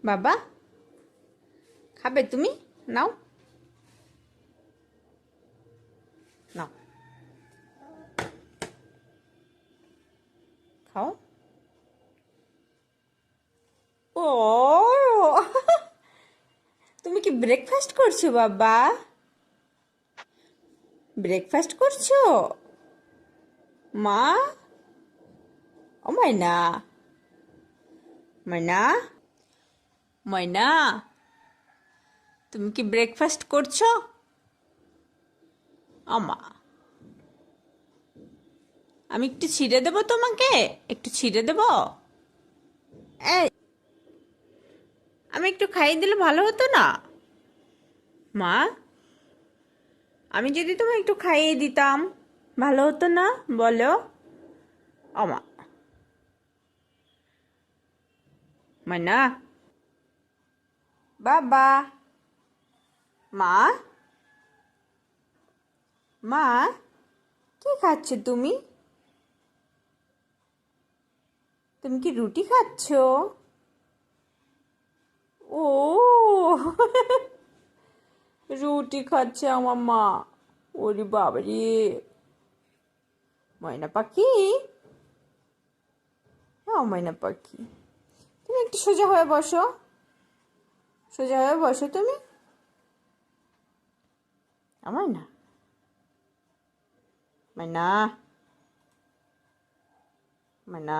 বাবা খাবে তুমি? নাও নাও খাও। ও তুমি কি ব্রেকফাস্ট করছো বাবা? ব্রেকফাস্ট করছো মা? ও ময়না, ময়না, ময়না, তুমি কি ব্রেকফাস্ট করছো? আমা, আমি একটু ছিঁড়ে দেবো তোমাকে? একটু ছিঁড়ে দেবো? এই, আমি একটু খাইয়ে দিলে ভালো হতো না মা? আমি যদি তোমায় একটু খাইয়ে দিতাম ভালো হতো না? বলো। আমা, ময়না, বাবা, মা, মা, কি খাচ্ছো তুমি? তুমি কি রুটি খাচ্ছো? ও রুটি খাচ্ছে আমার মা। ওরে বাবারে, ময়না পাখি, হ্যাঁ ময়না পাখি, তুমি একটু সোজা হয়ে বসো। সোজা হয়ে বসো তুমি। আমার না, ময়না, ময়না।